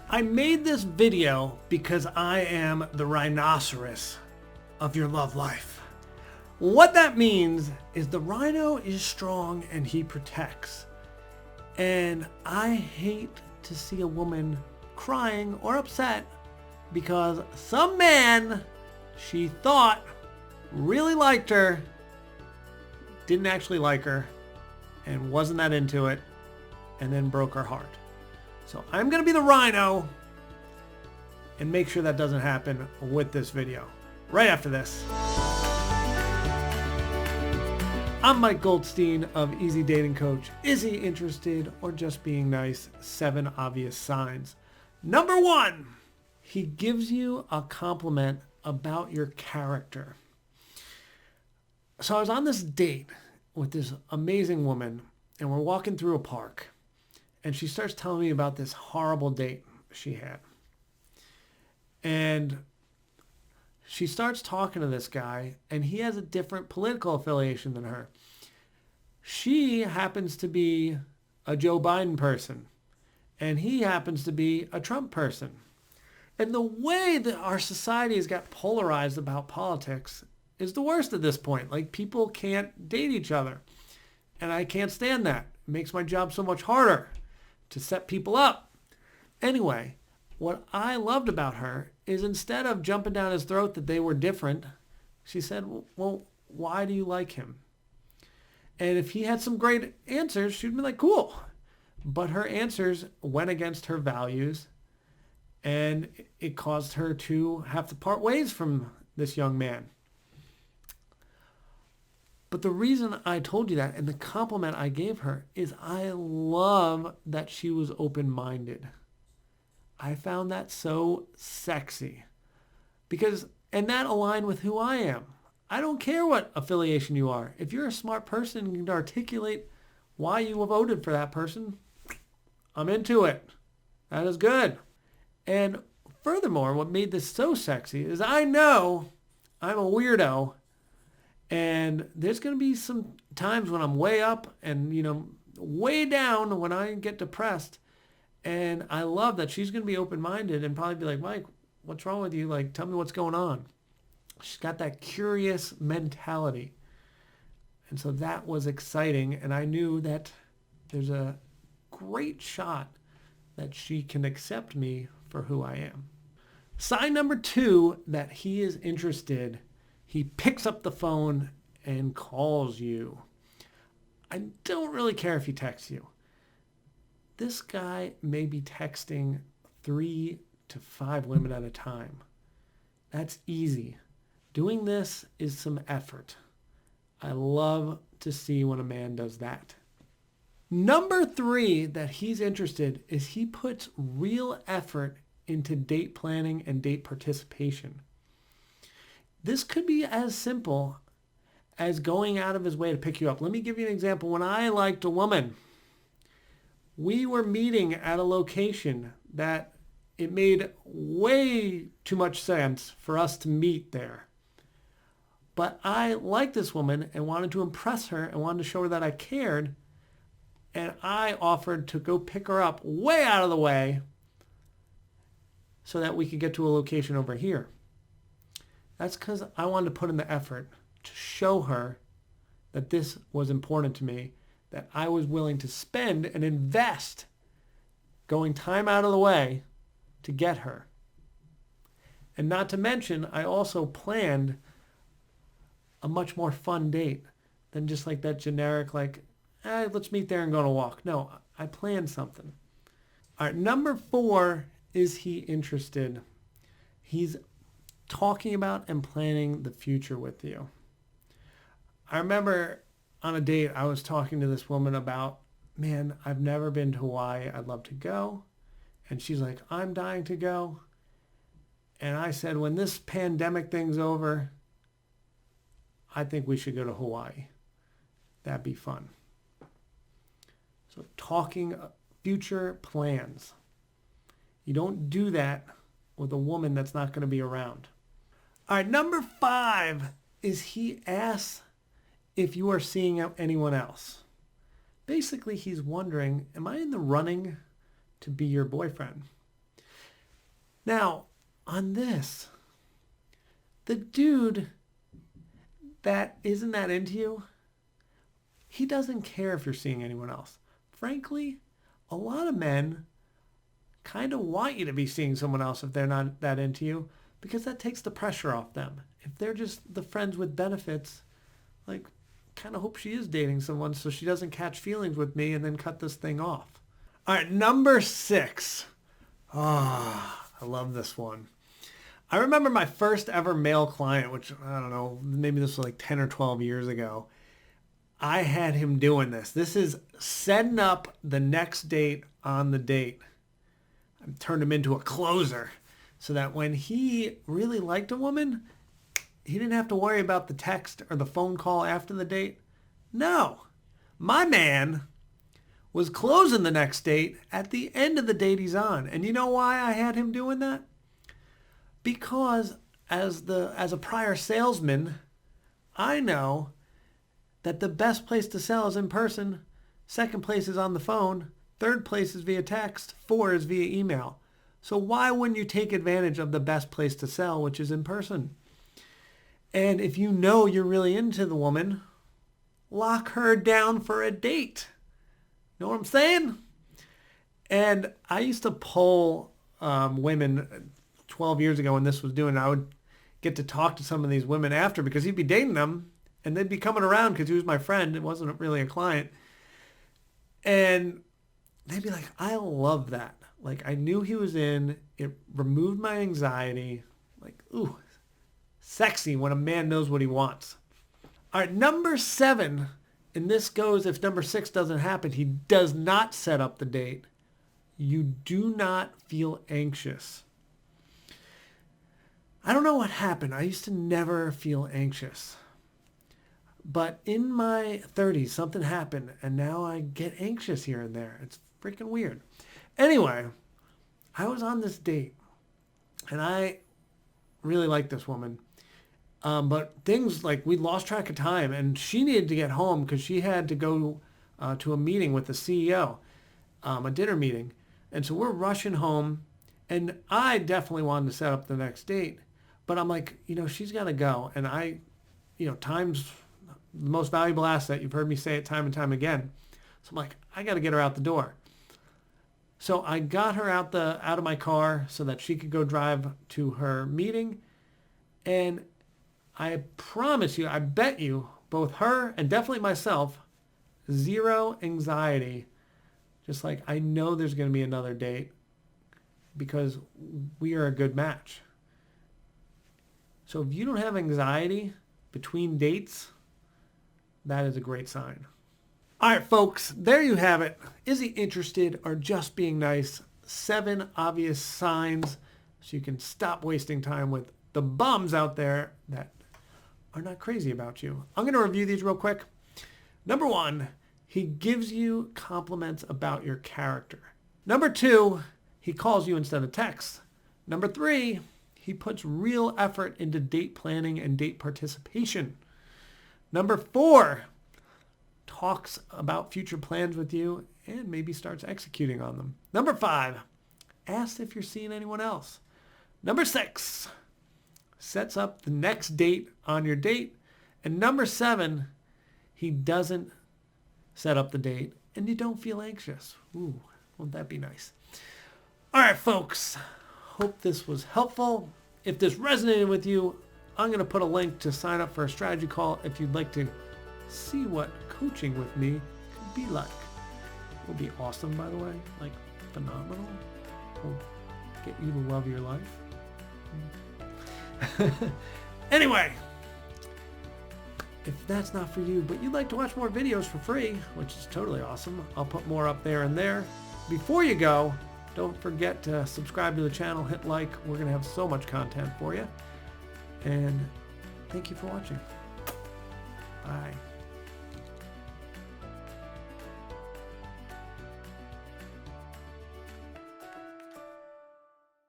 I made this video because I am the rhinoceros of your love life. What that means is the rhino is strong and he protects. And I hate to see a woman crying or upset because some man she thought really liked her didn't actually like her and wasn't that into it and then broke her heart. So I'm going to be the rhino and make sure that doesn't happen with this video right after this. I'm Mike Goldstein of Easy Dating Coach. Is he interested or just being nice? 7 obvious signs. Number 1, he gives you a compliment about your character. So I was on this date with this amazing woman and we're walking through a park. And she starts telling me about this horrible date she had. And she starts talking to this guy, and he has a different political affiliation than her. She happens to be a Joe Biden person, and he happens to be a Trump person. And the way that our society has got polarized about politics is the worst at this point. Like, people can't date each other. And I can't stand that. It makes my job so much harder to set people up. Anyway, what I loved about her is instead of jumping down his throat that they were different, she said, well, why do you like him? And if he had some great answers, she'd be like, cool. But her answers went against her values, and it caused her to have to part ways from this young man. But the reason I told you that and the compliment I gave her is I love that she was open-minded. I found that so sexy and that aligned with who I am. I don't care what affiliation you are. If you're a smart person and can articulate why you voted for that person, I'm into it. That is good. And furthermore, what made this so sexy is I know I'm a weirdo. And there's going to be some times when I'm way up and, way down when I get depressed. And I love that she's going to be open-minded and probably be like, Mike, what's wrong with you? Like, tell me what's going on. She's got that curious mentality. And so that was exciting. And I knew that there's a great shot that she can accept me for who I am. Sign number 2 that he is interested. He picks up the phone and calls you. I don't really care if he texts you. This guy may be texting 3 to 5 women at a time. That's easy. Doing this is some effort. I love to see when a man does that. Number 3 that he's interested is he puts real effort into date planning and date participation. This could be as simple as going out of his way to pick you up. Let me give you an example. When I liked a woman, we were meeting at a location that it made way too much sense for us to meet there. But I liked this woman and wanted to impress her and wanted to show her that I cared. And I offered to go pick her up way out of the way so that we could get to a location over here. That's because I wanted to put in the effort to show her that this was important to me, that I was willing to spend and invest going time out of the way to get her. And not to mention, I also planned a much more fun date than just like that generic, let's meet there and go on a walk. No, I planned something. All right, number 4, is he interested? He's talking about and planning the future with you. I remember on a date, I was talking to this woman about, man, I've never been to Hawaii. I'd love to go. And she's like, I'm dying to go. And I said, when this pandemic thing's over, I think we should go to Hawaii. That'd be fun. So talking future plans. You don't do that with a woman that's not going to be around. All right, number 5 is he asks if you are seeing anyone else. Basically, he's wondering, am I in the running to be your boyfriend? Now, on this, the dude that isn't that into you, he doesn't care if you're seeing anyone else. Frankly, a lot of men kind of want you to be seeing someone else if they're not that into you, because that takes the pressure off them. If they're just the friends with benefits, like, kind of hope she is dating someone so she doesn't catch feelings with me and then cut this thing off. All right, number 6. Ah, I love this one. I remember my first ever male client, which, I don't know, maybe this was like 10 or 12 years ago. I had him doing this. This is setting up the next date on the date. I turned him into a closer so that when he really liked a woman, he didn't have to worry about the text or the phone call after the date. No, my man was closing the next date at the end of the date he's on. And you know why I had him doing that? Because as a prior salesman, I know that the best place to sell is in person, second place is on the phone, third place is via text, 4 is via email. So why wouldn't you take advantage of the best place to sell, which is in person? And if you know you're really into the woman, lock her down for a date. Know what I'm saying? And I used to poll women 12 years ago when this was doing. I would get to talk to some of these women after because he'd be dating them and they'd be coming around because he was my friend. It wasn't really a client. And they'd be like, I love that. Like, I knew he was in. It removed my anxiety. Like, ooh, sexy when a man knows what he wants. All right, number 7, and this goes if number 6 doesn't happen, he does not set up the date. You do not feel anxious. I don't know what happened. I used to never feel anxious. But in my 30s, something happened, and now I get anxious here and there. It's freaking weird. Anyway, I was on this date, and I really liked this woman. But things like we lost track of time, and she needed to get home because she had to go to a meeting with the CEO, a dinner meeting. And so we're rushing home, and I definitely wanted to set up the next date. But I'm like, she's got to go. And time's the most valuable asset. You've heard me say it time and time again. So I'm like, I got to get her out the door. So I got her out of my car so that she could go drive to her meeting. And I promise you, I bet you, both her and definitely myself, 0 anxiety. Just like, I know there's going to be another date because we are a good match. So if you don't have anxiety between dates, that is a great sign. All right, folks, there you have it. Is he interested or just being nice? 7 obvious signs so you can stop wasting time with the bums out there that are not crazy about you. I'm going to review these real quick. Number 1, he gives you compliments about your character. Number 2, he calls you instead of text. Number 3, he puts real effort into date planning and date participation. Number 4, talks about future plans with you and maybe starts executing on them. Number 5, asks if you're seeing anyone else. Number 6, sets up the next date on your date. And number 7, he doesn't set up the date and you don't feel anxious. Ooh, won't that be nice? All right, folks. Hope this was helpful. If this resonated with you, I'm going to put a link to sign up for a strategy call if you'd like to see what coaching with me could be like. It will be awesome, by the way. Like, phenomenal. Will get you to love your life. Anyway, if that's not for you, but you'd like to watch more videos for free, which is totally awesome, I'll put more up there and there. Before you go, don't forget to subscribe to the channel, hit like. We're going to have so much content for you. And thank you for watching. Bye.